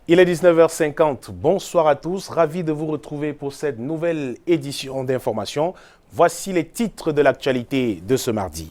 Il est 19h50. Bonsoir à tous. Ravi de vous retrouver pour cette nouvelle édition d'information. Voici les titres de l'actualité de ce mardi.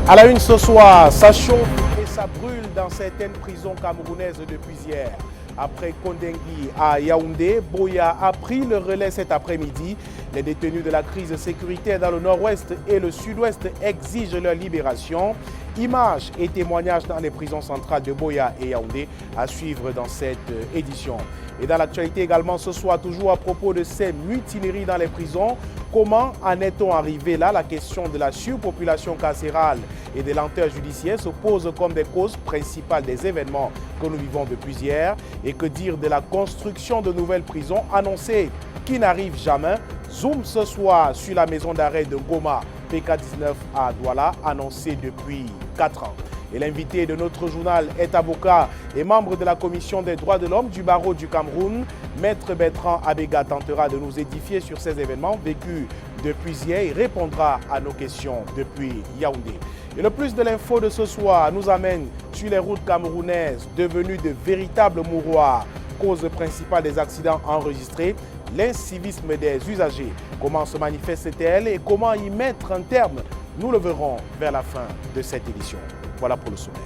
À la une ce soir, ça chauffe et ça brûle dans certaines prisons camerounaises depuis hier. Après Kondengui à Yaoundé, Boya a pris le relais cet après-midi. Les détenus de la crise sécuritaire dans le nord-ouest et le sud-ouest exigent leur libération. Images et témoignages dans les prisons centrales de Boya et Yaoundé à suivre dans cette édition. Et dans l'actualité également ce soir, toujours à propos de ces mutineries dans les prisons, comment en est-on arrivé là? La question de la surpopulation carcérale et des lenteurs judiciaires se pose comme des causes principales des événements que nous vivons depuis hier. Et que dire de la construction de nouvelles prisons annoncées qui n'arrivent jamais? Zoom ce soir sur la maison d'arrêt de Goma, PK19 à Douala, annoncée depuis 4 ans. Et l'invité de notre journal est avocat et membre de la commission des droits de l'homme du barreau du Cameroun. Maître Bertrand Abega tentera de nous édifier sur ces événements vécus depuis hier et répondra à nos questions depuis Yaoundé. Et le plus de l'info de ce soir nous amène sur les routes camerounaises devenues de véritables mouroirs. Cause principale des accidents enregistrés, l'incivisme des usagers. Comment se manifeste-t-elle et comment y mettre un terme? Nous le verrons vers la fin de cette édition. Voilà pour le sommaire.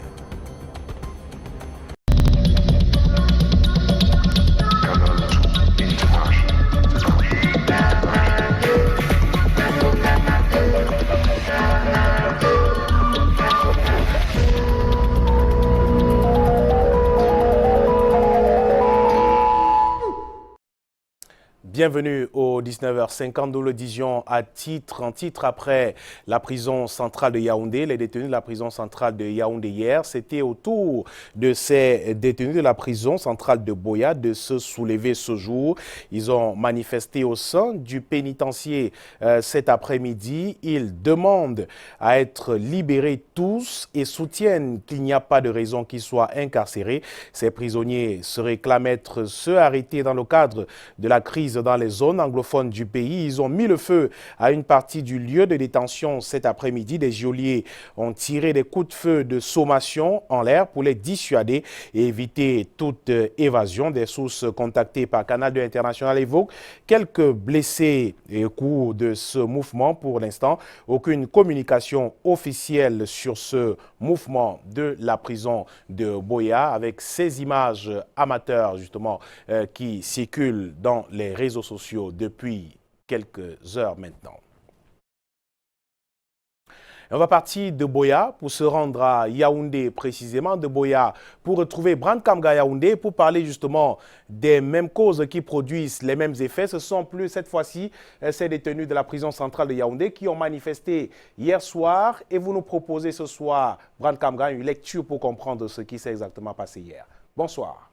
Bienvenue au 19h50, nous le disions en titre après la prison centrale de Yaoundé. Les détenus de la prison centrale de Yaoundé hier, c'était au tour de ces détenus de la prison centrale de Boya de se soulever ce jour. Ils ont manifesté au sein du pénitencier cet après-midi. Ils demandent à être libérés tous et soutiennent qu'il n'y a pas de raison qu'ils soient incarcérés. Ces prisonniers se réclament être ceux arrêtés dans le cadre de la crise dans les zones anglophones du pays. Ils ont mis le feu à une partie du lieu de détention cet après-midi. Des geôliers ont tiré des coups de feu de sommation en l'air pour les dissuader et éviter toute évasion. Des sources contactées par Canal 2 International évoquent quelques blessés au cours de ce mouvement. Pour l'instant, aucune communication officielle sur ce mouvement de la prison de Boya avec ces images amateurs justement qui circulent dans les réseaux sociaux depuis quelques heures maintenant. On va partir de Boya pour se rendre à Yaoundé, précisément de Boya, pour retrouver Brand Kamga Yaoundé pour parler justement des mêmes causes qui produisent les mêmes effets. Ce sont plus cette fois-ci ces détenus de la prison centrale de Yaoundé qui ont manifesté hier soir et vous nous proposez ce soir, Brand Kamga, une lecture pour comprendre ce qui s'est exactement passé hier. Bonsoir.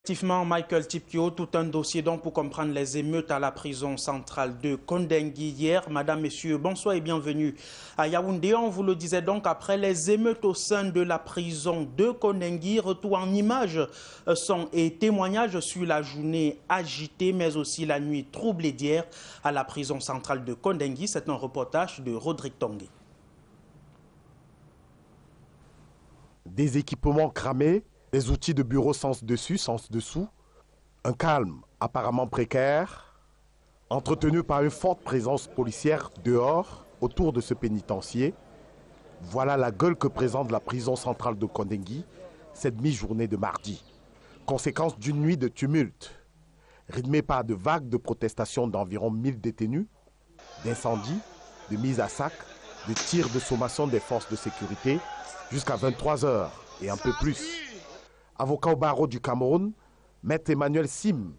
Effectivement, Michael Tipkio, tout un dossier donc pour comprendre les émeutes à la prison centrale de Kondengui hier. Madame, Messieurs, bonsoir et bienvenue à Yaoundé. On vous le disait donc après les émeutes au sein de la prison de Kondengui. Retour en images, son et témoignages sur la journée agitée mais aussi la nuit troublée d'hier à la prison centrale de Kondengui. C'est un reportage de Rodrigue Tongué. Des équipements cramés, des outils de bureau sens dessus, sens dessous, un calme apparemment précaire, entretenu par une forte présence policière dehors, autour de ce pénitencier. Voilà la gueule que présente la prison centrale de Kondengui cette mi-journée de mardi. Conséquence d'une nuit de tumulte, rythmée par de vagues de protestations d'environ 1000 détenus, d'incendies, de mises à sac, de tirs de sommation des forces de sécurité, jusqu'à 23 h et un peu plus. Avocat au barreau du Cameroun, Maître Emmanuel Sim,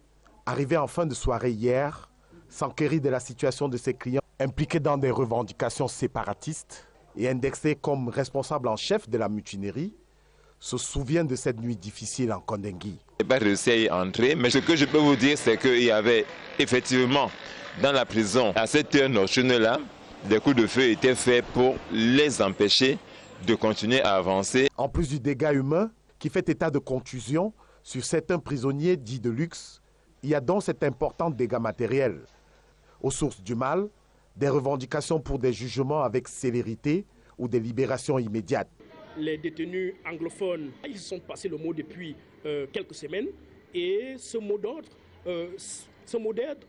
arrivé en fin de soirée hier, s'enquérit de la situation de ses clients impliqués dans des revendications séparatistes et indexés comme responsables en chef de la mutinerie, se souvient de cette nuit difficile en Kondengui. Je n'ai pas réussi à y entrer, mais ce que je peux vous dire, c'est qu'il y avait effectivement dans la prison, à cette heure nocturne-là, des coups de feu étaient faits pour les empêcher de continuer à avancer. En plus du dégât humain, qui fait état de contusion sur certains prisonniers dits de luxe, il y a donc cet important dégât matériel. Aux sources du mal, des revendications pour des jugements avec célérité ou des libérations immédiates. Les détenus anglophones, ils se sont passés le mot depuis quelques semaines et ce mot d'ordre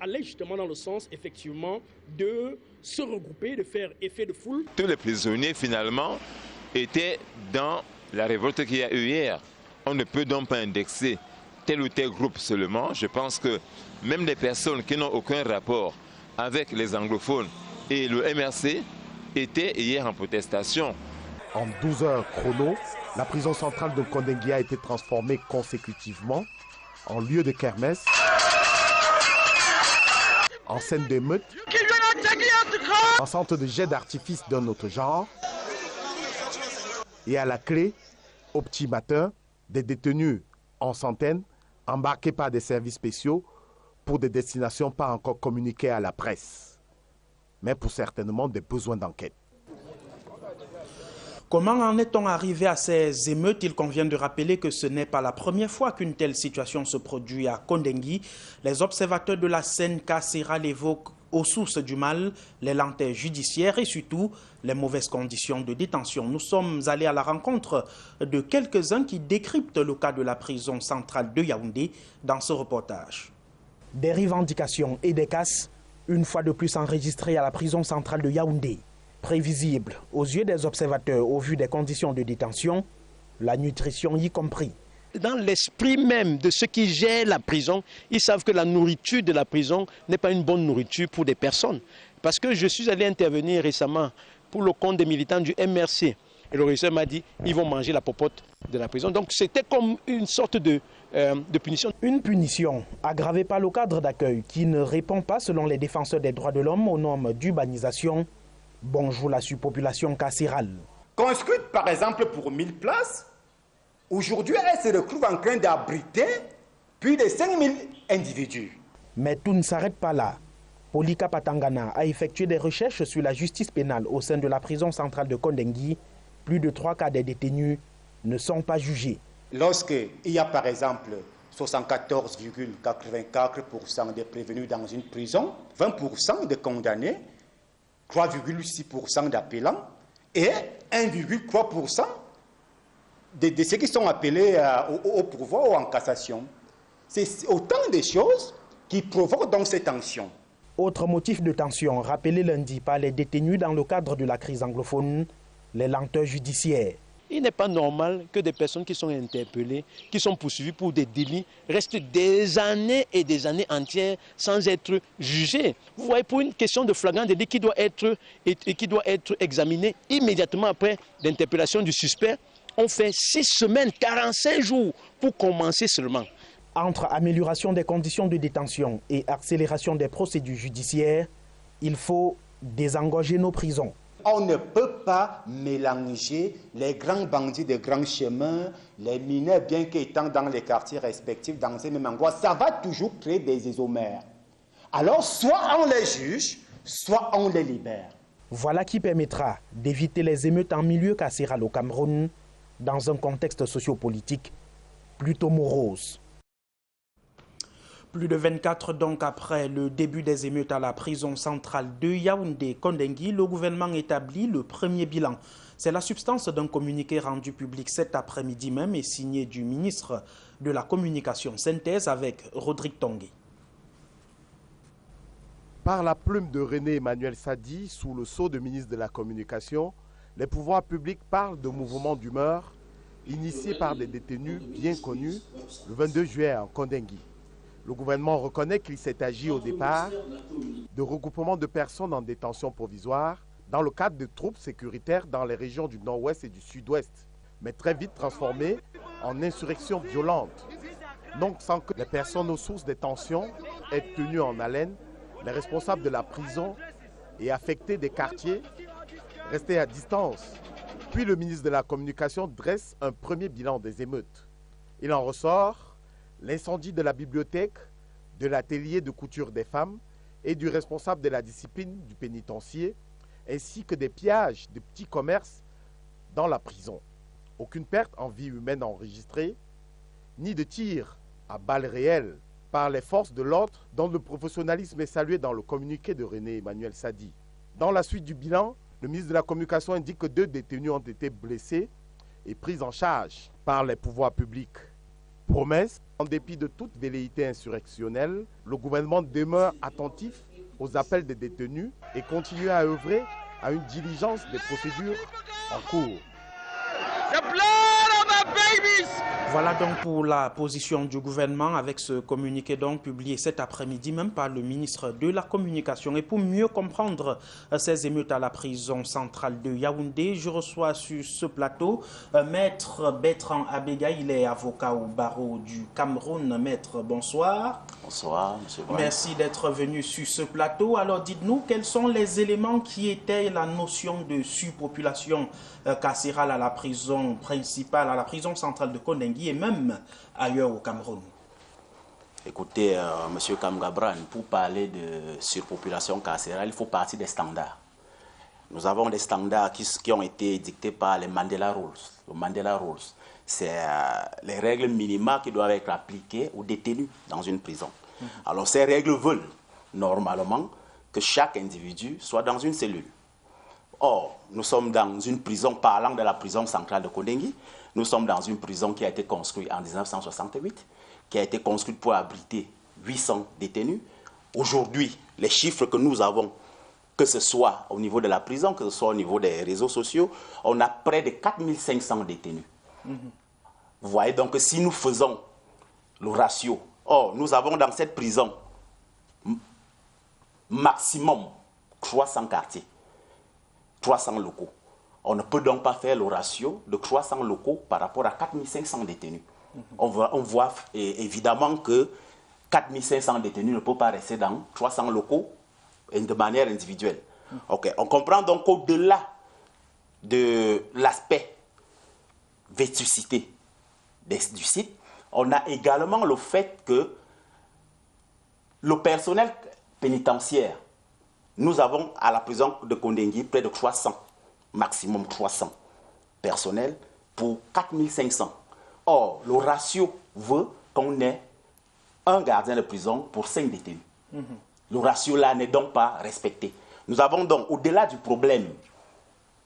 allait justement dans le sens effectivement de se regrouper, de faire effet de foule. Tous les prisonniers finalement étaient dans la révolte qu'il y a eu hier. On ne peut donc pas indexer tel ou tel groupe seulement. Je pense que même les personnes qui n'ont aucun rapport avec les anglophones et le MRC étaient hier en protestation. En 12 heures chrono, la prison centrale de Kondengui a été transformée consécutivement en lieu de kermesse, en scène d'émeute, en centre de jet d'artifice d'un autre genre, et à la clé, au petit matin, des détenus en centaines embarqués par des services spéciaux pour des destinations pas encore communiquées à la presse, mais pour certainement des besoins d'enquête. Comment en est-on arrivé à ces émeutes? Il convient de rappeler que ce n'est pas la première fois qu'une telle situation se produit à Kondengui. Les observateurs de la scène carcérale évoquent aux sources du mal les lenteurs judiciaires et surtout les mauvaises conditions de détention. Nous sommes allés à la rencontre de quelques-uns qui décryptent le cas de la prison centrale de Yaoundé dans ce reportage. Des revendications et des casses, une fois de plus enregistrées à la prison centrale de Yaoundé. Prévisible aux yeux des observateurs au vu des conditions de détention, la nutrition y compris. Dans l'esprit même de ceux qui gèrent la prison, ils savent que la nourriture de la prison n'est pas une bonne nourriture pour des personnes. Parce que je suis allé intervenir récemment pour le compte des militants du MRC. Et le régisseur m'a dit ils vont manger la popote de la prison. Donc c'était comme une sorte de punition. Une punition aggravée par le cadre d'accueil qui ne répond pas, selon les défenseurs des droits de l'homme, aux normes d'urbanisation. Bonjour la surpopulation carcérale. Construite par exemple pour 1000 places, aujourd'hui elle se retrouve en train d'abriter plus de 5000 individus. Mais tout ne s'arrête pas là. Polika Patangana a effectué des recherches sur la justice pénale au sein de la prison centrale de Kondengui. Plus de 3 cas des détenus ne sont pas jugés. Lorsqu'il y a par exemple 74,84% de prévenus dans une prison, 20% de condamnés, 3,6% d'appelants et 1,3% de ceux qui sont appelés au pourvoi ou en cassation. C'est autant de choses qui provoquent donc ces tensions. Autre motif de tension rappelé lundi par les détenus dans le cadre de la crise anglophone, les lenteurs judiciaires. Il n'est pas normal que des personnes qui sont interpellées, qui sont poursuivies pour des délits, restent des années et des années entières sans être jugées. Vous voyez, pour une question de flagrant délit qui doit être examinée immédiatement après l'interpellation du suspect, on fait 6 semaines, 45 jours pour commencer seulement. Entre amélioration des conditions de détention et accélération des procédures judiciaires, il faut désengorger nos prisons. On ne peut pas mélanger les grands bandits de grands chemins, les mineurs, bien qu'étant dans les quartiers respectifs, dans ces mêmes endroits. Ça va toujours créer des isomères. Alors, soit on les juge, soit on les libère. Voilà qui permettra d'éviter les émeutes en milieu carcéral au Cameroun, dans un contexte sociopolitique plutôt morose. Plus de 24 donc après le début des émeutes à la prison centrale de Yaoundé-Kondengui, le gouvernement établit le premier bilan. C'est la substance d'un communiqué rendu public cet après-midi même et signé du ministre de la Communication. Synthèse avec Rodrigue Tongué. Par la plume de René Emmanuel Sadi, sous le sceau de ministre de la Communication, les pouvoirs publics parlent de mouvements d'humeur initiés par des détenus bien connus le 22 juillet à Kondengui. Le gouvernement reconnaît qu'il s'est agi au départ de regroupements de personnes en détention provisoire dans le cadre de troupes sécuritaires dans les régions du nord-ouest et du sud-ouest, mais très vite transformées en insurrections violentes. Donc sans que les personnes aux sources des tensions aient tenues en haleine, les responsables de la prison et affectés des quartiers restaient à distance. Puis le ministre de la Communication dresse un premier bilan des émeutes. Il en ressort l'incendie de la bibliothèque, de l'atelier de couture des femmes et du responsable de la discipline du pénitencier, ainsi que des pillages de petits commerces dans la prison. Aucune perte en vie humaine enregistrée, ni de tirs à balles réelles par les forces de l'ordre dont le professionnalisme est salué dans le communiqué de René Emmanuel Sadi. Dans la suite du bilan, Le ministre de la Communication indique que 2 détenus ont été blessés et pris en charge par les pouvoirs publics. Promesse, en dépit de toute velléité insurrectionnelle, le gouvernement demeure attentif aux appels des détenus et continue à œuvrer à une diligence des procédures en cours. Voilà donc pour la position du gouvernement avec ce communiqué donc publié cet après-midi même par le ministre de la Communication. Et pour mieux comprendre ces émeutes à la prison centrale de Yaoundé, je reçois sur ce plateau Maître Bertrand Abega, il est avocat au barreau du Cameroun. Maître, bonsoir. Bonsoir, monsieur Brown. Merci d'être venu sur ce plateau. Alors dites-nous, quels sont les éléments qui étayent la notion de surpopulation carcérale à la prison principale, à la prison centrale de Kondengui et même ailleurs au Cameroun? Écoutez, monsieur Kamgabran, pour parler de surpopulation carcérale, il faut partir des standards. Nous avons des standards qui ont été dictés par les Mandela Rules. Le Mandela Rules, c'est les règles minimales qui doivent être appliquées aux détenus dans une prison. Alors ces règles veulent normalement que chaque individu soit dans une cellule. Or, nous sommes dans une prison, parlant de la prison centrale de Kondengui, nous sommes dans une prison qui a été construite en 1968, qui a été construite pour abriter 800 détenus. Aujourd'hui, les chiffres que nous avons, que ce soit au niveau de la prison, que ce soit au niveau des réseaux sociaux, on a près de 4500 détenus. Vous voyez donc que si nous faisons le ratio, or, nous avons dans cette prison maximum 300 quartiers. 300 locaux. On ne peut donc pas faire le ratio de 300 locaux par rapport à 4500 détenus. On voit évidemment que 4500 détenus ne peuvent pas rester dans 300 locaux de manière individuelle. Okay. On comprend donc qu'au-delà de l'aspect vétusté du site, on a également le fait que le personnel pénitentiaire, nous avons à la prison de Kondengui près de 300, maximum 300 personnels pour 4500. Or, le ratio veut qu'on ait un gardien de prison pour 5 détenus. Le ratio là n'est donc pas respecté. Nous avons donc, au-delà du problème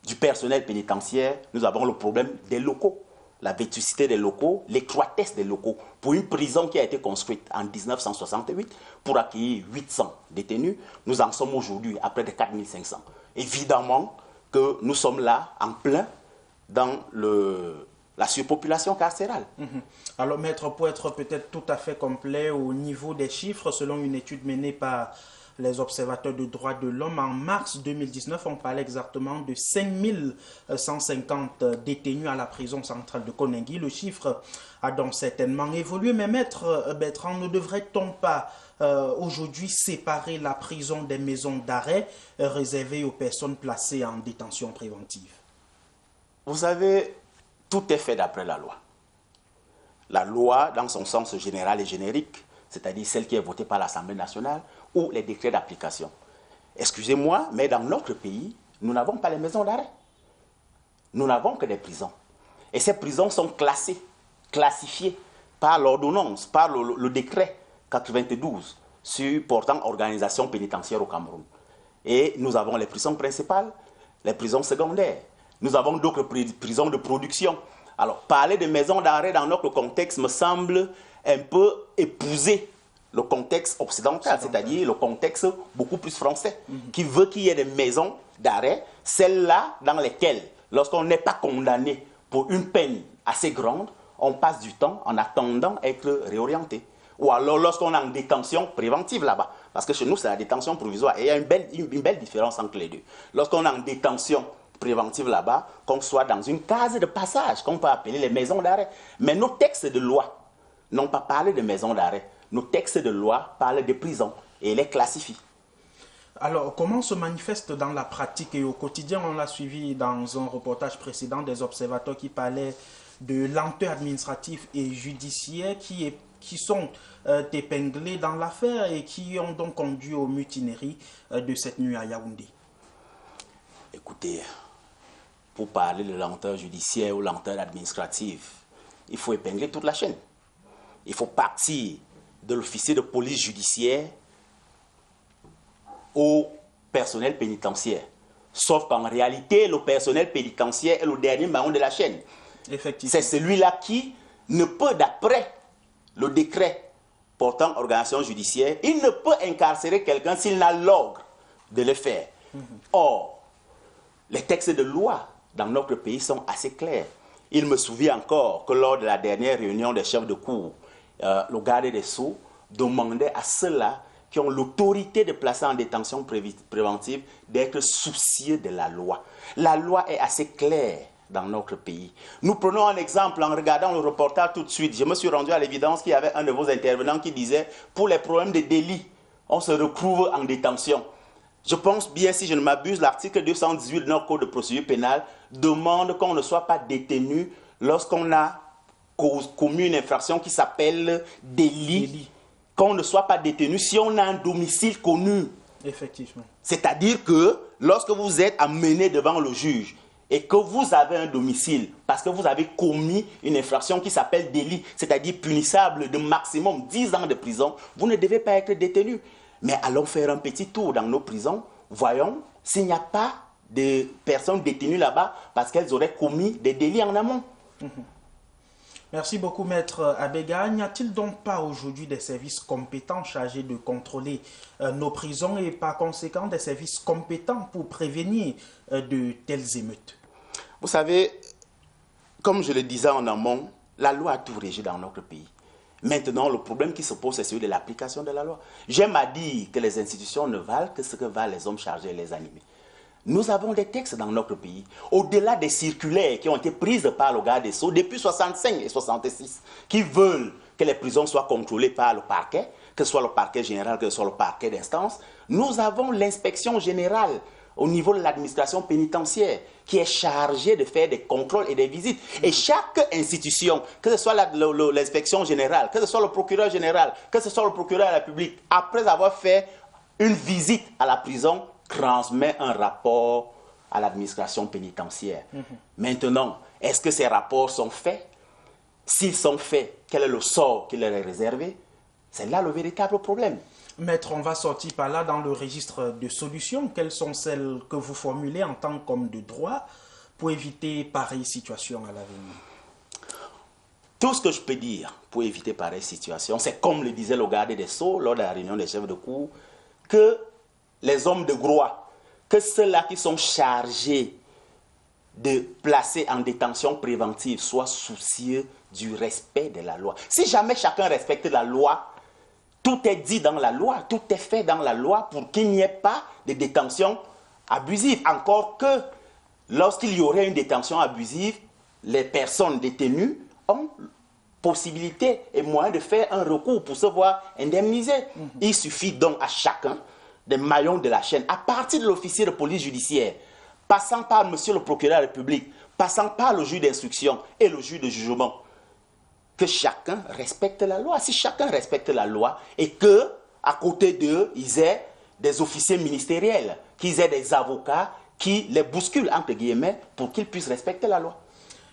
du personnel pénitentiaire, nous avons le problème des locaux. La vétusté des locaux, l'étroitesse des locaux. Pour une prison qui a été construite en 1968 pour accueillir 800 détenus, nous en sommes aujourd'hui à près de 4500. Évidemment que nous sommes là en plein dans la surpopulation carcérale. Alors maître, pour être peut-être tout à fait complet au niveau des chiffres, selon une étude menée par les observateurs de droits de l'homme, en mars 2019, on parlait exactement de 5150 détenus à la prison centrale de Kondengui. Le chiffre a donc certainement évolué. Mais maître Bertrand, ne devrait-on pas aujourd'hui séparer la prison des maisons d'arrêt réservées aux personnes placées en détention préventive? Vous savez, tout est fait d'après la loi. La loi, dans son sens général et générique, c'est-à-dire celle qui est votée par l'Assemblée nationale, ou les décrets d'application. Excusez-moi, mais dans notre pays, nous n'avons pas les maisons d'arrêt. Nous n'avons que des prisons. Et ces prisons sont classifiées par l'ordonnance, par le décret 92 sur portant organisation pénitentiaire au Cameroun. Et nous avons les prisons principales, les prisons secondaires. Nous avons d'autres prisons de production. Alors, parler de maisons d'arrêt dans notre contexte me semble un peu épouser le contexte occidental, c'est-à-dire le contexte beaucoup plus français, qui veut qu'il y ait des maisons d'arrêt, celles-là dans lesquelles, lorsqu'on n'est pas condamné pour une peine assez grande, on passe du temps en attendant être réorienté. Ou alors lorsqu'on est en détention préventive là-bas, parce que chez nous c'est la détention provisoire, et il y a une belle différence entre les deux. Lorsqu'on est en détention préventive là-bas, qu'on soit dans une case de passage, qu'on peut appeler les maisons d'arrêt. Mais nos textes de loi n'ont pas parlé de maisons d'arrêt. Nos textes de loi parlent de prisons et les classifient. Alors, comment se manifeste dans la pratique et au quotidien? On l'a suivi dans un reportage précédent des observateurs qui parlaient de lenteur administrative et judiciaire qui sont épinglés dans l'affaire et qui ont donc conduit aux mutineries de cette nuit à Yaoundé. Écoutez, pour parler de lenteur judiciaire ou lenteur administrative, il faut épingler toute la chaîne. Il faut partir de l'officier de police judiciaire au personnel pénitentiaire. Sauf qu'en réalité, le personnel pénitentiaire est le dernier maillon de la chaîne. C'est celui-là qui ne peut, d'après le décret portant organisation judiciaire, il ne peut incarcérer quelqu'un s'il n'a l'ordre de le faire. Or, les textes de loi dans notre pays sont assez clairs. Il me souvient encore que lors de la dernière réunion des chefs de cour, le garde des Sceaux demandait à ceux-là qui ont l'autorité de placer en détention préventive d'être soucieux de la loi. La loi est assez claire dans notre pays. Nous prenons un exemple en regardant le reportage tout de suite. Je me suis rendu à l'évidence qu'il y avait un de vos intervenants qui disait « Pour les problèmes de délit, on se retrouve en détention ». Je pense bien, si je ne m'abuse, l'article 218 de notre code de procédure pénale demande qu'on ne soit pas détenu lorsqu'on a commis une infraction qui s'appelle délit. Qu'on ne soit pas détenu si on a un domicile connu. Effectivement. C'est-à-dire que lorsque vous êtes amené devant le juge et que vous avez un domicile parce que vous avez commis une infraction qui s'appelle délit, c'est-à-dire punissable de maximum 10 ans de prison, vous ne devez pas être détenu. Mais allons faire un petit tour dans nos prisons, voyons s'il n'y a pas de personnes détenues là-bas parce qu'elles auraient commis des délits en amont. Merci beaucoup, Maître Abega. N'y a-t-il donc pas aujourd'hui des services compétents chargés de contrôler nos prisons et par conséquent des services compétents pour prévenir de telles émeutes? Vous savez, comme je le disais en amont, la loi a tout régi dans notre pays. Maintenant, le problème qui se pose, c'est celui de l'application de la loi. J'aime à dire que les institutions ne valent que ce que valent les hommes chargés et les animés. Nous avons des textes dans notre pays, au-delà des circulaires qui ont été prises par le garde des Sceaux depuis 65 et 66, qui veulent que les prisons soient contrôlées par le parquet, que ce soit le parquet général, que ce soit le parquet d'instance. Nous avons l'inspection générale au niveau de l'administration pénitentiaire qui est chargée de faire des contrôles et des visites. Et chaque institution, que ce soit l'inspection générale, que ce soit le procureur général, que ce soit le procureur de la République, après avoir fait une visite à la prison, transmet un rapport à l'administration pénitentiaire. Maintenant, est-ce que ces rapports sont faits? S'ils sont faits, quel est le sort qui leur est réservé? C'est là le véritable problème. Maître, on va sortir par là dans le registre de solutions. Quelles sont celles que vous formulez en tant qu'homme de droit pour éviter pareille situation à l'avenir? Tout ce que je peux dire pour éviter pareille situation, c'est comme le disait le garde des Sceaux lors de la réunion des chefs de cour, que les hommes de droit, que ceux-là qui sont chargés de placer en détention préventive soient soucieux du respect de la loi. Si jamais chacun respecte la loi, tout est dit dans la loi, tout est fait dans la loi pour qu'il n'y ait pas de détention abusive. Encore que lorsqu'il y aurait une détention abusive, les personnes détenues ont possibilité et moyen de faire un recours pour se voir indemniser. Il suffit donc à chacun des maillons de la chaîne, à partir de l'officier de police judiciaire, passant par monsieur le procureur de la République, passant par le juge d'instruction et le juge de jugement, que chacun respecte la loi. Si chacun respecte la loi et que à côté d'eux, ils aient des officiers ministériels, qu'ils aient des avocats qui les bousculent, entre guillemets, pour qu'ils puissent respecter la loi.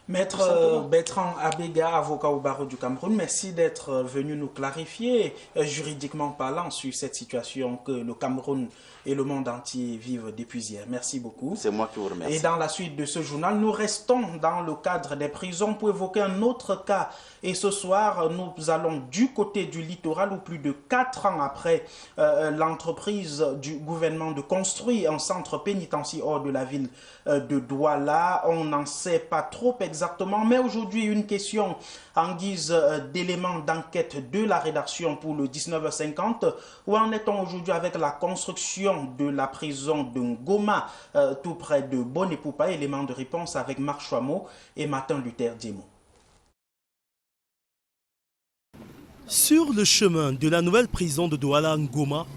Maître Bertrand Abega, avocat au barreau du Cameroun, merci d'être venu nous clarifier, juridiquement parlant, sur cette situation que le Cameroun et le monde entier vivent depuis hier. Merci beaucoup. C'est moi qui vous remercie. Et dans la suite de ce journal, nous restons dans le cadre des prisons pour évoquer un autre cas. Et ce soir, nous allons du côté du littoral où plus de 4 ans après l'entreprise du gouvernement de construire un centre pénitentiaire hors de la ville de Douala. On n'en sait pas trop exactement, mais aujourd'hui, une question en guise d'élément d'enquête de la rédaction pour le 19h50. Où en est-on aujourd'hui avec la construction de la prison de Ngoma, tout près de Bonepoupa? Élément de réponse avec Marc Chouamo et Martin Luther Diemo. Sur le chemin de la nouvelle prison de Douala Ngoma,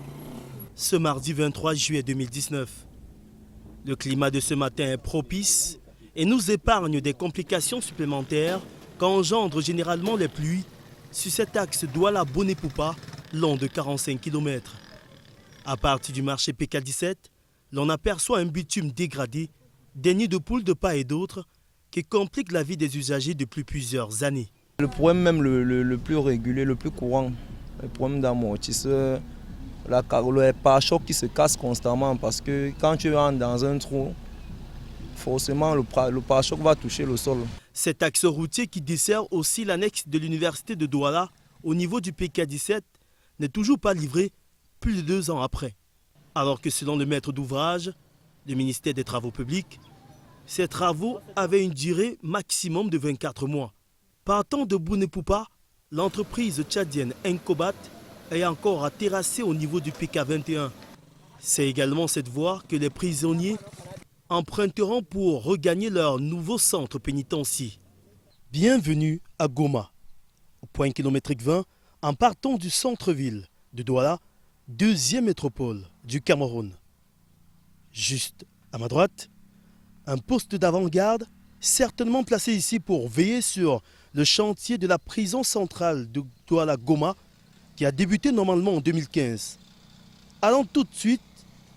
ce mardi 23 juillet 2019. Le climat de ce matin est propice et nous épargne des complications supplémentaires qu'engendrent généralement les pluies sur cet axe Douala-Bonepoupa, long de 45 km. À partir du marché PK17, l'on aperçoit un bitume dégradé, des nids de poules de part et d'autre, qui compliquent la vie des usagers depuis plusieurs années. Le problème même le plus régulier, le plus courant, le problème d'amortisseur le pare-choc qui se casse constamment parce que quand tu rentres dans un trou, forcément le pare-choc va toucher le sol. Cet axe routier qui dessert aussi l'annexe de l'université de Douala au niveau du PK17 n'est toujours pas livré plus de 2 ans après. Alors que selon le maître d'ouvrage, le ministère des Travaux publics, ces travaux avaient une durée maximum de 24 mois. Partant de Bounepoupa, l'entreprise tchadienne Encobat est encore à terrasser au niveau du PK21. C'est également cette voie que les prisonniers emprunteront pour regagner leur nouveau centre pénitentiaire. Bienvenue à Goma, au point kilométrique 20, en partant du centre-ville de Douala, deuxième métropole du Cameroun. Juste à ma droite, un poste d'avant-garde certainement placé ici pour veiller sur le chantier de la prison centrale de Douala-Goma qui a débuté normalement en 2015. Allons tout de suite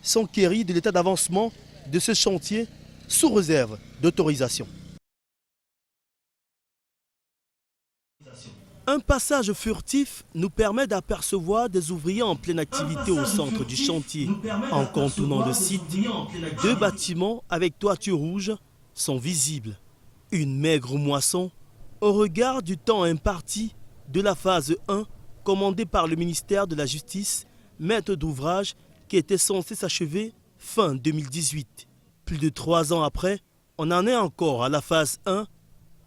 s'enquérir de l'état d'avancement de ce chantier sous réserve d'autorisation. Un passage furtif nous permet d'apercevoir des ouvriers en pleine activité au centre du chantier. En contournant le site, 2 bâtiments avec toiture rouge sont visibles. Une maigre moisson au regard du temps imparti de la phase 1 commandée par le ministère de la Justice, maître d'ouvrage qui était censé s'achever fin 2018. Plus de 3 ans après, on en est encore à la phase 1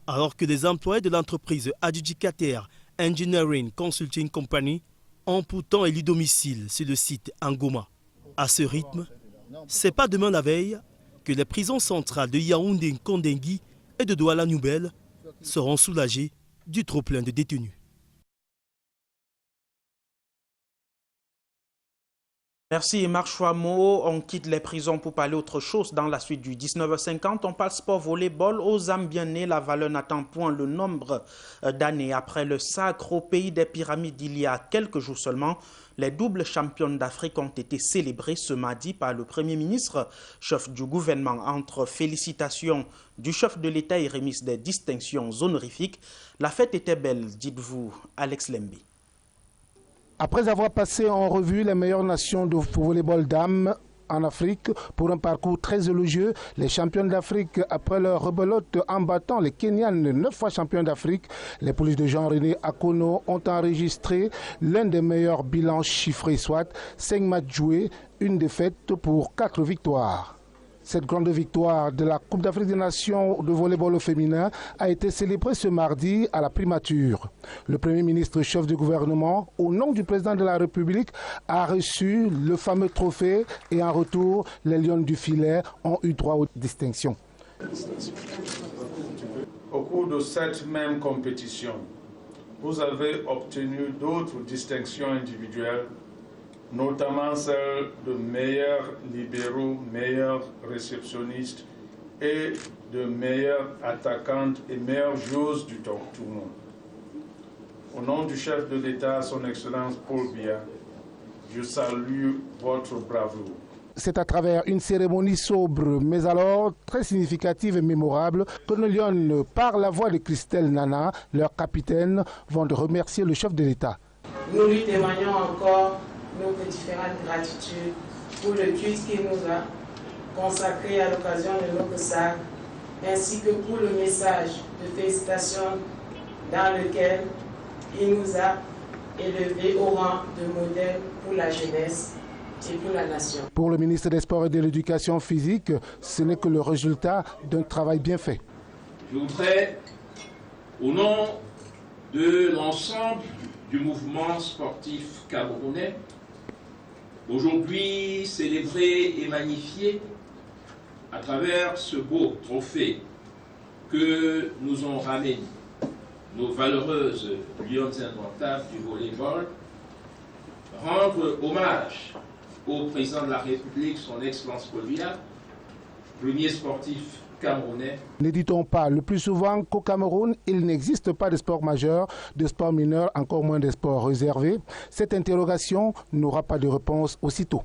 alors que les employés de l'entreprise adjudicataire Engineering Consulting Company ont pourtant élu domicile sur le site Ngoma. À ce rythme, c'est pas demain la veille que les prisons centrales de Yaoundé, Kondengui et de Douala Nouvelle seront soulagées du trop-plein de détenus. Merci Marc Chouamo. On quitte les prisons pour parler autre chose. Dans la suite du 19h50, on parle sport volleyball. Aux Zambianais, la valeur n'attend point le nombre d'années. Après le sacre au pays des pyramides il y a quelques jours seulement, les doubles championnes d'Afrique ont été célébrées ce mardi par le Premier ministre, chef du gouvernement. Entre félicitations du chef de l'État et remise des distinctions honorifiques, la fête était belle, dites-vous, Alex Lembi. Après avoir passé en revue les meilleures nations de volleyball dames en Afrique pour un parcours très élogieux, les championnes d'Afrique, après leur rebelote en battant les Kenyanes 9 fois champions d'Afrique, les pouliches de Jean-René Akono ont enregistré l'un des meilleurs bilans chiffrés, soit 5 matchs joués, une défaite pour 4 victoires. Cette grande victoire de la Coupe d'Afrique des Nations de volleyball féminin a été célébrée ce mardi à la primature. Le Premier ministre chef du gouvernement, au nom du président de la République, a reçu le fameux trophée et en retour, les Lions du filet ont eu droit aux distinctions. Au cours de cette même compétition, vous avez obtenu d'autres distinctions individuelles, notamment celle de meilleurs libéraux, meilleurs réceptionnistes et de meilleures attaquantes et meilleures joueuses du tournoi. Au nom du chef de l'État, son Excellence Paul Biya, je salue votre bravoure. C'est à travers une cérémonie sobre, mais alors très significative et mémorable, que nos Lions, par la voix de Christelle Nana, leur capitaine, vont remercier le chef de l'État. Nous lui témoignons encore nos différentes gratitudes pour le culte qu'il nous a consacré à l'occasion de notre sacre, ainsi que pour le message de félicitations dans lequel il nous a élevés au rang de modèle pour la jeunesse et pour la nation. Pour le ministre des Sports et de l'Éducation physique, ce n'est que le résultat d'un travail bien fait. Je voudrais, au nom de l'ensemble du mouvement sportif camerounais, aujourd'hui célébrer et magnifier à travers ce beau trophée que nous ont ramené nos valeureuses lions indomptables du volleyball, rendre hommage au président de la République, son Excellence Paul Biya, premier sportif camerounais. N'hésitons pas, le plus souvent qu'au Cameroun, il n'existe pas de sport majeur, de sport mineur, encore moins de sport réservé. Cette interrogation n'aura pas de réponse aussitôt.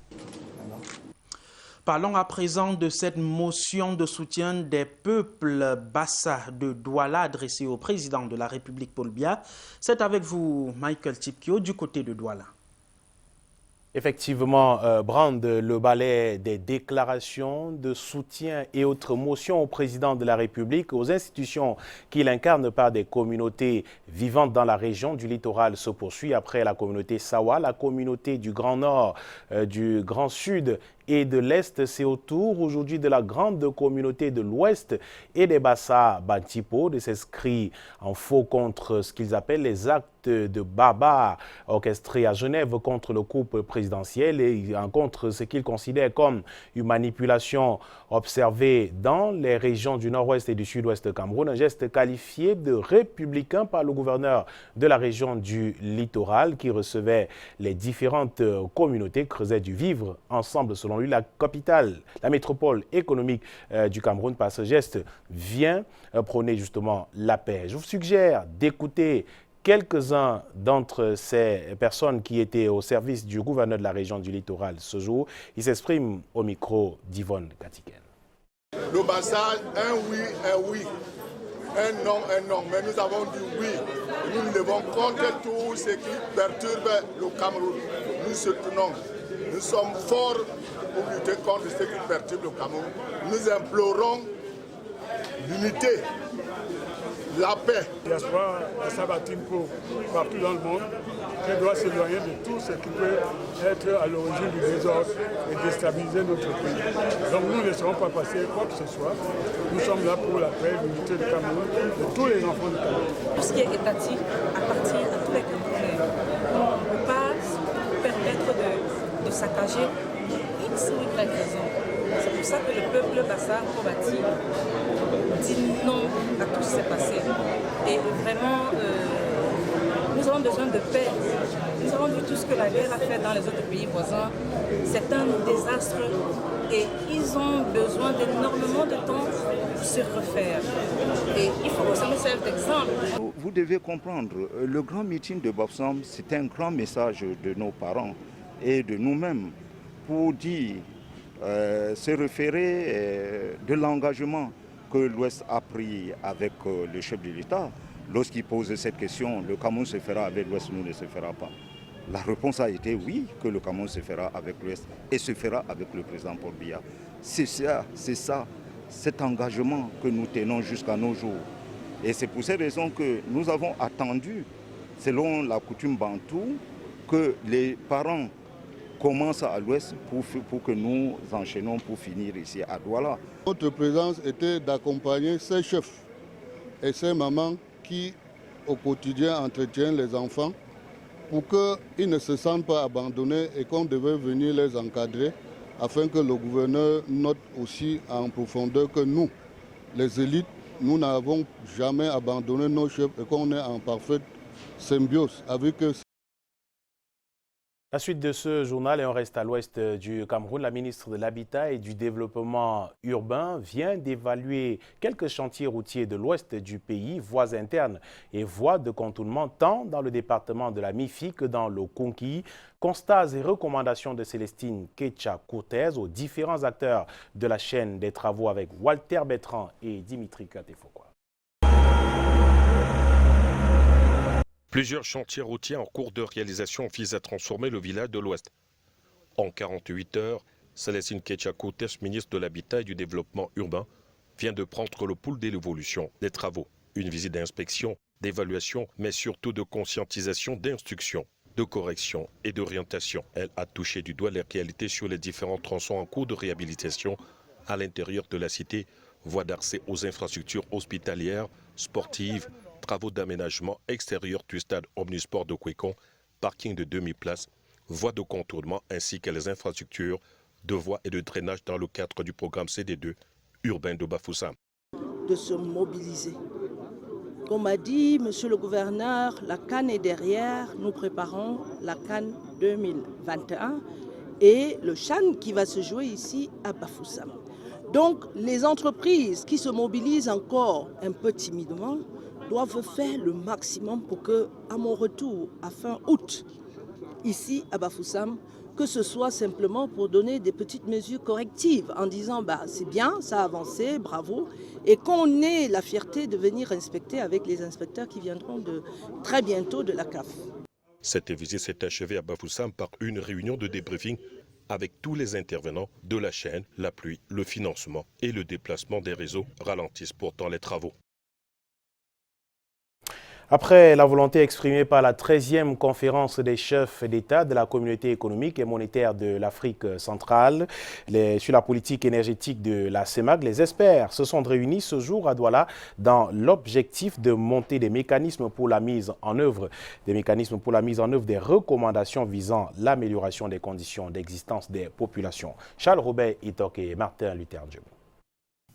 Parlons à présent de cette motion de soutien des peuples Bassa de Douala adressée au président de la République Paul Biya. C'est avec vous, Michael Tipkio, du côté de Douala. Effectivement, brande le balai des déclarations de soutien et autres motions au président de la République, aux institutions qu'il incarne par des communautés vivantes dans la région du littoral se poursuit après la communauté Sawa, la communauté du Grand Nord, du Grand Sud et de l'Est. C'est au tour aujourd'hui de la grande communauté de l'Ouest et des Bassa Bantipo de s'inscrire en faux contre ce qu'ils appellent les actes de barbares orchestrés à Genève contre le couple présidentiel et contre ce qu'ils considèrent comme une manipulation observée dans les régions du nord-ouest et du sud-ouest de Cameroun, un geste qualifié de républicain par le gouverneur de la région du littoral qui recevait les différentes communautés, creusait du vivre ensemble. Selon lui, la capitale, la métropole économique du Cameroun, par ce geste, vient prôner justement la paix. Je vous suggère d'écouter quelques-uns d'entre ces personnes qui étaient au service du gouverneur de la région du littoral ce jour. Ils s'expriment au micro d'Yvonne Katiken. Le Bassa, un oui, un non. Mais nous avons dit oui. Nous nous levons contre tout ce qui perturbe le Cameroun. Nous soutenons. Nous sommes forts pour lutter contre ce qui perturbe le Cameroun. Nous implorons l'unité, la paix. Il y a un Sabatimpo partout dans le monde qui doit s'éloigner de tout ce qui peut être à l'origine du désordre et déstabiliser notre pays. Donc nous ne laisserons pas passer quoi que ce soit. Nous sommes là pour la paix, l'unité du Cameroun, de tous les enfants du Cameroun. Tout ce qui est étatique appartient à tous les Camerounais. On ne peut pas se permettre de saccager X ou Y raison. C'est pour ça que le peuple Bassa Kobati dit non à tout ce qui s'est passé. Et vraiment, nous avons besoin de paix. Nous avons vu tout ce que la guerre a fait dans les autres pays voisins. C'est un désastre et ils ont besoin d'énormément de temps pour se refaire. Et il faut que ça nous serve d'exemple. Vous devez comprendre, le grand meeting de Bafoussam, c'est un grand message de nos parents et de nous-mêmes pour dire, se référer de l'engagement que l'Ouest a pris avec le chef de l'État. Lorsqu'il pose cette question, le Cameroun se fera avec l'Ouest, nous ne se fera pas. La réponse a été oui, que le Cameroun se fera avec l'Ouest et se fera avec le président Paul Biya. C'est ça, cet engagement que nous tenons jusqu'à nos jours. Et c'est pour cette raison que nous avons attendu, selon la coutume bantou, que les parents commencent à l'ouest pour que nous enchaînons pour finir ici à Douala. Notre présence était d'accompagner ces chefs et ces mamans qui, au quotidien, entretiennent les enfants pour qu'ils ne se sentent pas abandonnés et qu'on devait venir les encadrer afin que le gouverneur note aussi en profondeur que nous, les élites, nous n'avons jamais abandonné nos chefs et qu'on est en parfaite symbiose avec eux. La suite de ce journal, et on reste à l'ouest du Cameroun, la ministre de l'Habitat et du Développement urbain vient d'évaluer quelques chantiers routiers de l'ouest du pays, voies internes et voies de contournement, tant dans le département de la Mifi que dans le Konki. Constats et recommandations de Célestine Ketcha-Cortez aux différents acteurs de la chaîne des travaux avec Walter Bertrand et Dimitri Katefokwa. Plusieurs chantiers routiers en cours de réalisation visent à transformer le village de l'Ouest. En 48 heures, Célestine Ketcha-Cortez, ministre de l'Habitat et du Développement urbain, vient de prendre le pouls de l'évolution des travaux. Une visite d'inspection, d'évaluation, mais surtout de conscientisation, d'instruction, de correction et d'orientation. Elle a touché du doigt les réalités sur les différents tronçons en cours de réhabilitation à l'intérieur de la cité, voies d'accès aux infrastructures hospitalières, sportives, travaux d'aménagement extérieur du stade Omnisport de Kwekon, parking de demi-place, voies de contournement ainsi que les infrastructures de voies et de drainage dans le cadre du programme CD2 urbain de Bafoussam. De se mobiliser. Comme a dit monsieur le gouverneur, la CAN est derrière, nous préparons la CAN 2021 et le CHAN qui va se jouer ici à Bafoussam. Donc les entreprises qui se mobilisent encore un peu timidement doivent faire le maximum pour que, à mon retour à fin août, ici à Bafoussam, que ce soit simplement pour donner des petites mesures correctives en disant c'est bien, ça a avancé, bravo, et qu'on ait la fierté de venir inspecter avec les inspecteurs qui viendront très bientôt de la CAF. Cette visite s'est achevée à Bafoussam par une réunion de débriefing avec tous les intervenants de la chaîne. La pluie, le financement et le déplacement des réseaux ralentissent pourtant les travaux. Après la volonté exprimée par la 13e conférence des chefs d'État de la communauté économique et monétaire de l'Afrique centrale sur la politique énergétique de la CEMAC, les experts se sont réunis ce jour à Douala dans l'objectif de monter des mécanismes pour la mise en œuvre des recommandations visant l'amélioration des conditions d'existence des populations. Charles Robert Itok et Martin Luther Diop.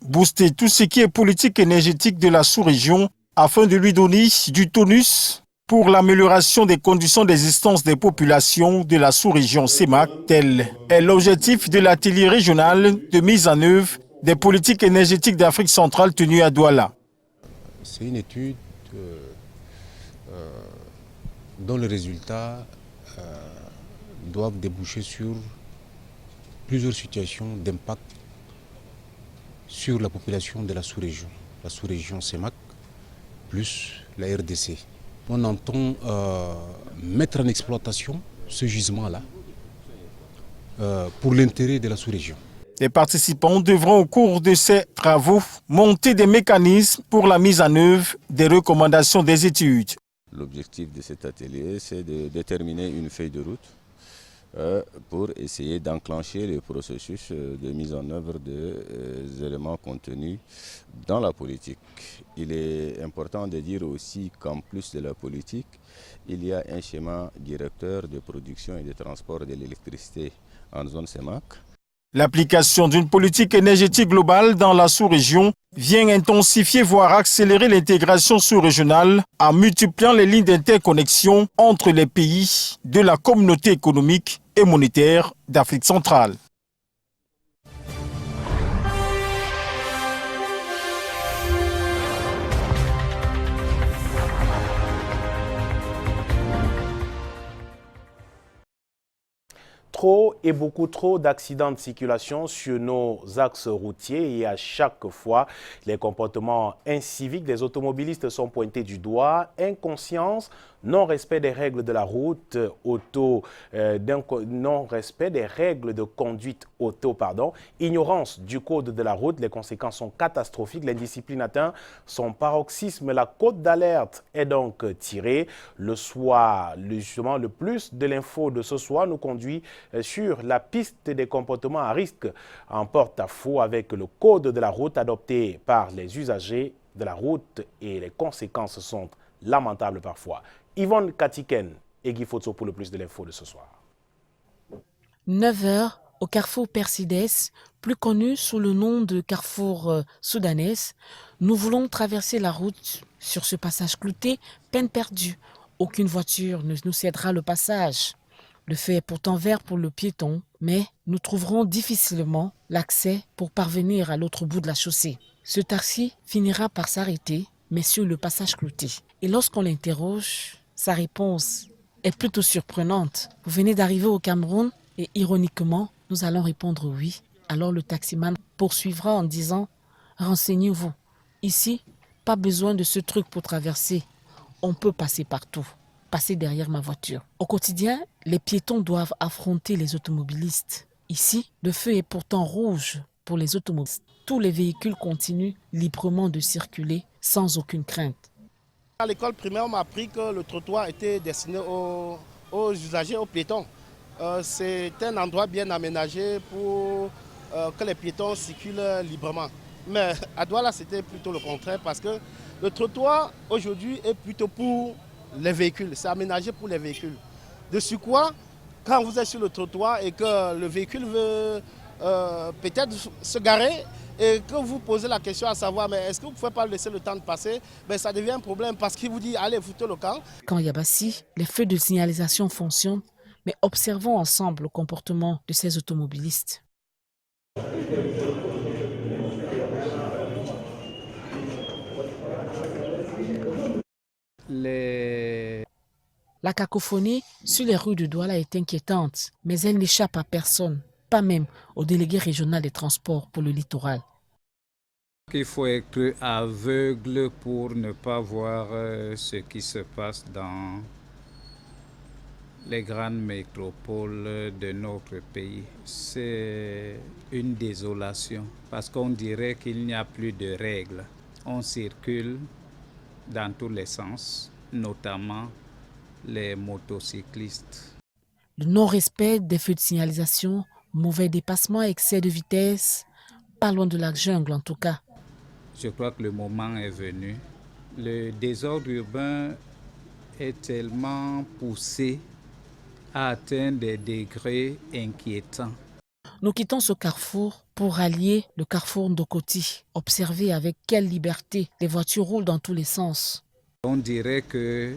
Booster tout ce qui est politique énergétique de la sous-région afin de lui donner du tonus pour l'amélioration des conditions d'existence des populations de la sous-région CEMAC. Tel est l'objectif de l'atelier régional de mise en œuvre des politiques énergétiques d'Afrique centrale tenu à Douala. C'est une étude dont les résultats doivent déboucher sur plusieurs situations d'impact sur la population de la sous-région CEMAC, plus la RDC. On entend mettre en exploitation ce gisement-là pour l'intérêt de la sous-région. Les participants devront au cours de ces travaux monter des mécanismes pour la mise en œuvre des recommandations des études. L'objectif de cet atelier, c'est de déterminer une feuille de route pour essayer d'enclencher le processus de mise en œuvre des éléments contenus dans la politique. Il est important de dire aussi qu'en plus de la politique, il y a un schéma directeur de production et de transport de l'électricité en zone CEMAC. L'application d'une politique énergétique globale dans la sous-région vient intensifier voire accélérer l'intégration sous-régionale en multipliant les lignes d'interconnexion entre les pays de la communauté économique et monétaire d'Afrique centrale. Trop et beaucoup trop d'accidents de circulation sur nos axes routiers et à chaque fois, les comportements inciviques des automobilistes sont pointés du doigt. Inconscience, non-respect des règles de la route, non-respect des règles de conduite auto, ignorance du code de la route, les conséquences sont catastrophiques, l'indiscipline atteint son paroxysme, la cote d'alerte est donc tirée. Le plus de l'info de ce soir nous conduit sur la piste des comportements à risque en porte-à-faux avec le code de la route adopté par les usagers de la route et les conséquences sont lamentables parfois. Yvonne Katiken et Guy Fotso pour le plus de l'info de ce soir. 9h au carrefour Persides, plus connu sous le nom de carrefour soudanais. Nous voulons traverser la route sur ce passage clouté, peine perdue. Aucune voiture ne nous cédera le passage. Le feu est pourtant vert pour le piéton, mais nous trouverons difficilement l'accès pour parvenir à l'autre bout de la chaussée. Ce taxi finira par s'arrêter, mais sur le passage clouté. Et lorsqu'on l'interroge, sa réponse est plutôt surprenante. Vous venez d'arriver au Cameroun et ironiquement, nous allons répondre oui. Alors le taximan poursuivra en disant « Renseignez-vous, ici, pas besoin de ce truc pour traverser. On peut passer partout. Passer derrière ma voiture. » Au quotidien, les piétons doivent affronter les automobilistes. Ici, le feu est pourtant rouge pour les automobilistes. Tous les véhicules continuent librement de circuler sans aucune crainte. À l'école primaire, on m'a appris que le trottoir était destiné aux usagers, aux piétons. C'est un endroit bien aménagé pour que les piétons circulent librement. Mais à Douala, c'était plutôt le contraire parce que le trottoir aujourd'hui est plutôt pour les véhicules. C'est aménagé pour les véhicules. De ce quoi, quand vous êtes sur le trottoir et que le véhicule veut peut-être se garer et que vous posez la question à savoir mais est-ce que vous ne pouvez pas laisser le temps de passer, ben ça devient un problème parce qu'il vous dit allez foutez le camp. Quand Yabassi, les feux de signalisation fonctionnent, mais observons ensemble le comportement de ces automobilistes. La cacophonie sur les rues de Douala est inquiétante, mais elle n'échappe à personne, pas même au délégué régional des transports pour le littoral. Il faut être aveugle pour ne pas voir ce qui se passe dans les grandes métropoles de notre pays. C'est une désolation parce qu'on dirait qu'il n'y a plus de règles. On circule dans tous les sens, notamment les motocyclistes. Le non-respect des feux de signalisation, mauvais dépassement, excès de vitesse, pas loin de la jungle en tout cas. Je crois que le moment est venu. Le désordre urbain est tellement poussé à atteindre des degrés inquiétants. Nous quittons ce carrefour pour rallier le carrefour Ndokoti. Observez avec quelle liberté les voitures roulent dans tous les sens. On dirait que,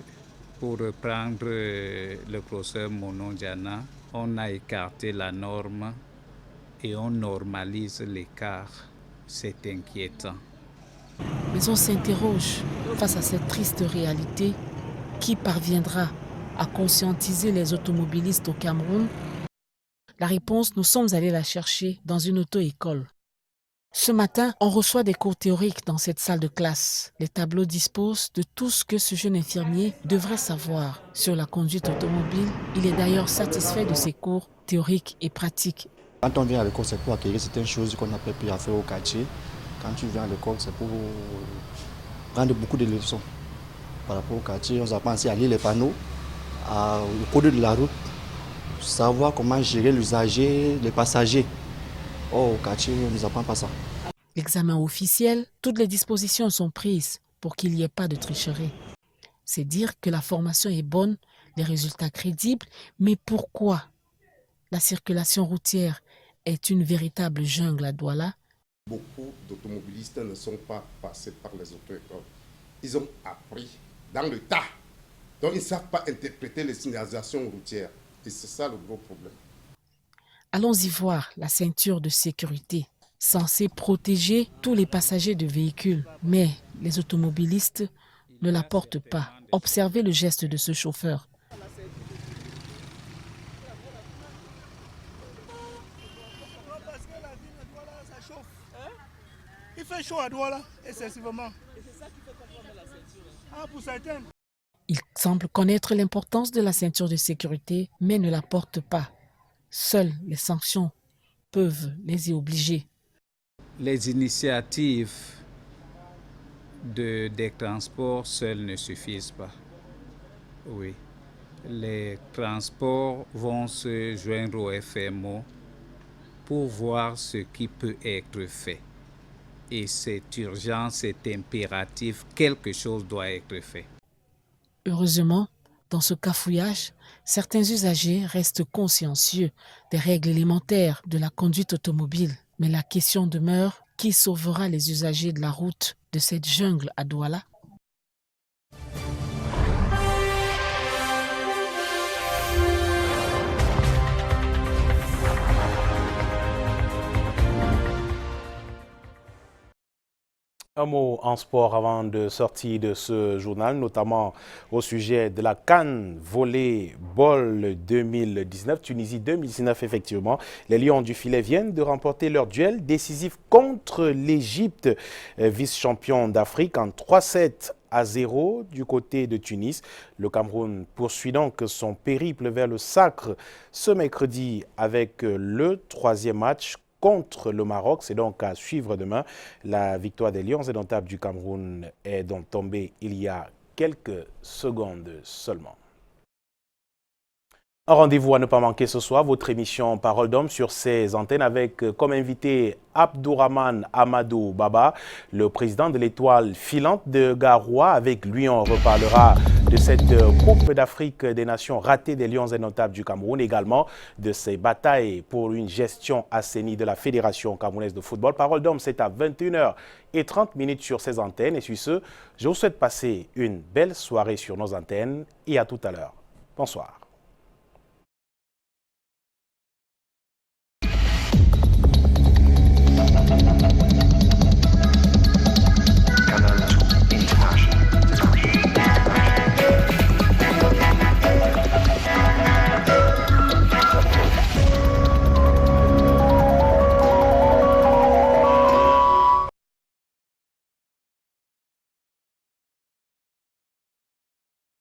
pour reprendre le professeur Monondiana, on a écarté la norme et on normalise l'écart. C'est inquiétant. Mais on s'interroge face à cette triste réalité. Qui parviendra à conscientiser les automobilistes au Cameroun? La réponse, nous sommes allés la chercher dans une auto-école. Ce matin, on reçoit des cours théoriques dans cette salle de classe. Les tableaux disposent de tout ce que ce jeune infirmier devrait savoir sur la conduite automobile. Il est d'ailleurs satisfait de ces cours théoriques et pratiques. Quand on vient à l'école, c'est pour acquérir certaines choses qu'on n'a pas pu faire au quartier. Quand tu viens à l'école, c'est pour prendre beaucoup de leçons. Par rapport au quartier, on apprend aussi à lire les panneaux, au code de la route, savoir comment gérer l'usager, les passagers. Au quartier, on ne nous apprend pas ça. L'examen officiel, toutes les dispositions sont prises pour qu'il n'y ait pas de tricherie. C'est dire que la formation est bonne, les résultats crédibles, mais pourquoi la circulation routière est une véritable jungle à Douala? Beaucoup d'automobilistes ne sont pas passés par les auto-écoles. Ils ont appris dans le tas. Donc ils ne savent pas interpréter les signalisations routières. Et c'est ça le gros problème. Allons-y voir la ceinture de sécurité, censée protéger tous les passagers de véhicules. Mais les automobilistes ne la portent pas. Observez le geste de ce chauffeur. Il fait chaud à Douala, excessivement. Et c'est ça qui fait qu'on met la ceinture. Ah, pour certains. Il semble connaître l'importance de la ceinture de sécurité, mais ne la porte pas. Seules les sanctions peuvent les y obliger. Les initiatives des transports seules ne suffisent pas. Oui. Les transports vont se joindre au FMO pour voir ce qui peut être fait. Et c'est urgent, c'est impératif, quelque chose doit être fait. Heureusement, dans ce cafouillage, certains usagers restent consciencieux des règles élémentaires de la conduite automobile. Mais la question demeure, qui sauvera les usagers de la route de cette jungle à Douala? Un mot en sport avant de sortir de ce journal, notamment au sujet de la CAN Volleyball 2019, Tunisie 2019 effectivement. Les Lions du filet viennent de remporter leur duel décisif contre l'Égypte, vice-champion d'Afrique, en 3-7-0 du côté de Tunis. Le Cameroun poursuit donc son périple vers le sacre ce mercredi avec le 3e match contre le Maroc. C'est donc à suivre demain. La victoire des Lions indomptables du Cameroun est donc tombée il y a quelques secondes seulement. Un rendez-vous à ne pas manquer ce soir, votre émission Parole d'Homme sur ces antennes avec comme invité Abdourahmane Amadou Baba, le président de l'Étoile filante de Garoua. Avec lui, on reparlera de cette Coupe d'Afrique des Nations ratée des Lions indomptables du Cameroun, également de ces batailles pour une gestion assainie de la Fédération camerounaise de football. Parole d'Homme, c'est à 21h30 sur ces antennes. Et sur ce, je vous souhaite passer une belle soirée sur nos antennes et à tout à l'heure. Bonsoir.